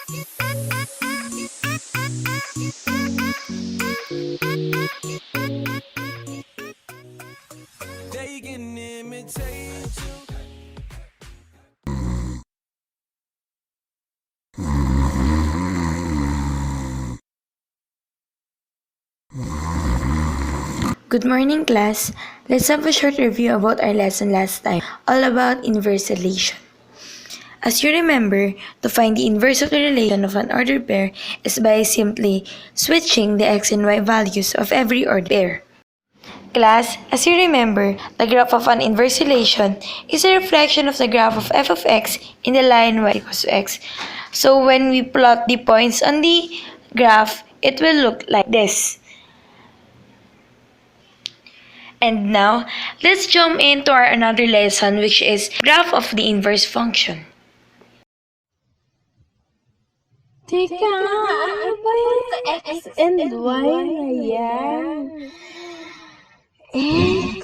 They can imitate you. Good morning, class. Let's have a short review about our lesson last time, all about inverse relation. As you remember, to find the inverse of the relation of an ordered pair is by simply switching the x and y values of every ordered pair. Class, as you remember, the graph of an inverse relation is a reflection of the graph of f of x in the line y equals to x. So when we plot the points on the graph, it will look like this. And now, let's jump into our another lesson, which is graph of the inverse function. Teka, ano ba yung X and Y na yan? X,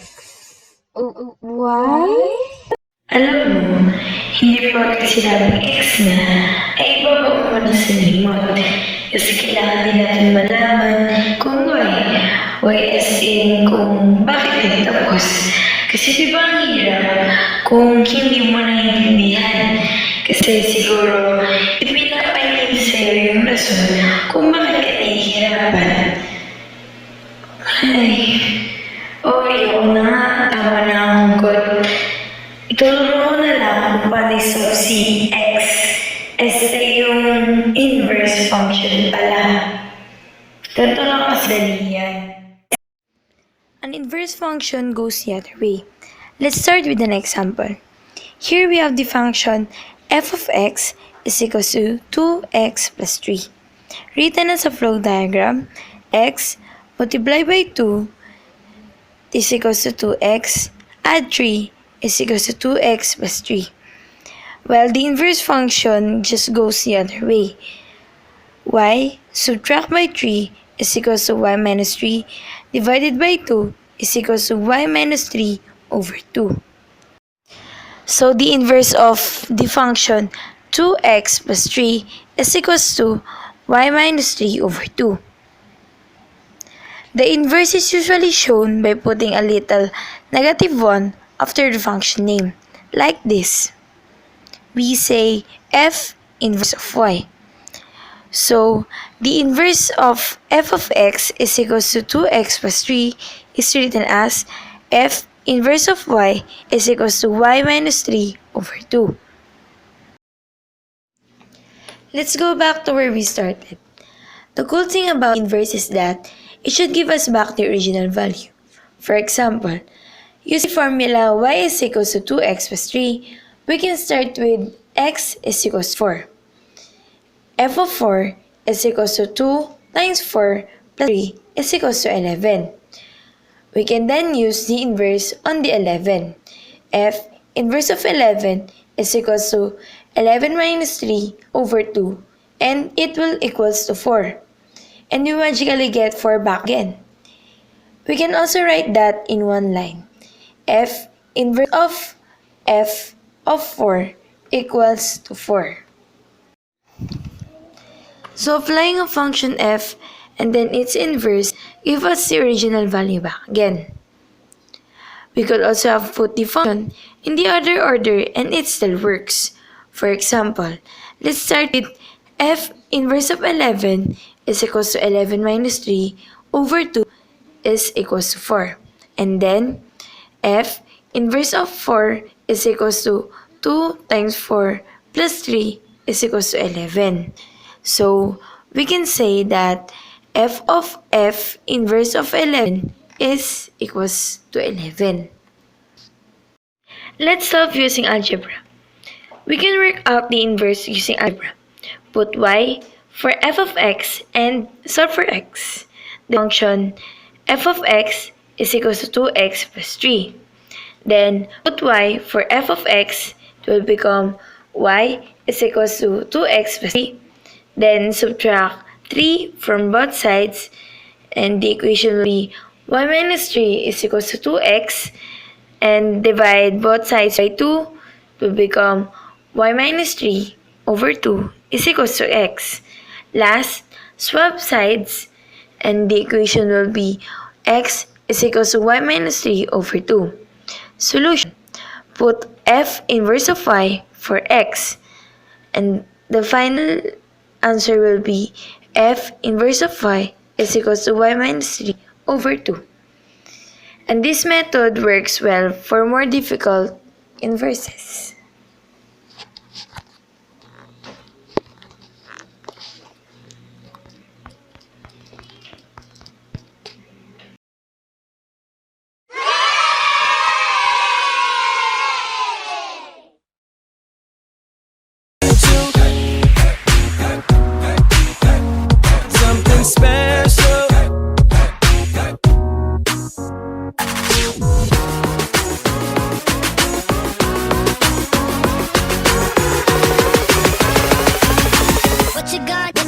Y? Alam mo, hindi porket sinabing x na, ay ibaba mo na sa limot. Kasi kailangan din natin malaman kung y as in kung bakit din tapos. Kasi diba ang hirap kung hindi mo naiintindihan. Kasi siguro, ipinapainin sa'yo yung rason kung bakit ka nahihirapan. Ay, ayoko na nga, tama na ang hugot. Itulong ko na lang kung paano i-solve si x as yung inverse function pala. Ganito lang kasadali yan. An inverse function goes the other way. Let's start with an example. Here we have the function f of x is equals to 2x plus 3. Written as a flow diagram, x multiplied by 2 is equals to 2x, add 3 is equals to 2x plus 3. While the inverse function just goes the other way. Y subtract by 3 is equals to y minus 3 divided by 2 is equals to y minus 3 over 2. So the inverse of the function 2x plus 3 is equals to y minus 3 over 2. The inverse is usually shown by putting a little negative 1 after the function name, like this. We say f inverse of y. So, the inverse of f of x is equals to 2x plus 3 is written as f inverse of y is equals to y minus 3 over 2. Let's go back to where we started. The cool thing about inverse is that it should give us back the original value. For example, using formula y is equals to 2x plus 3, we can start with x is equals to 4. F of 4 is equals to 2 times 4 plus 3 is equals to 11. We can then use the inverse on the 11. F inverse of 11 is equals to 11 minus 3 over 2, and it will equals to 4. And we magically get 4 back again. We can also write that in one line. F inverse of f of 4 equals to 4. So applying a function f and then its inverse give us the original value back again. We could also have put the function in the other order and it still works. For example, let's start with f inverse of 11 is equals to 11 minus 3 over 2 is equals to 4. And then f inverse of 4 is equals to 2 times 4 plus 3 is equals to 11. So, we can say that f of f inverse of 11 is equals to 11. Let's solve using algebra. We can work out the inverse using algebra. Put y for f of x and solve for x. The function f of x is equals to 2x plus 3. Then, put y for f of x, it will become y is equals to 2x plus 3. Then, subtract 3 from both sides, and the equation will be y minus 3 is equals to 2x, and divide both sides by 2, it will become y minus 3 over 2 is equals to x. Last, swap sides and the equation will be x is equals to y minus 3 over 2. Solution. Put f inverse of y for x and the final answer will be f inverse of y is equals to y minus 3 over 2. And this method works well for more difficult inverses. Something special. What you got?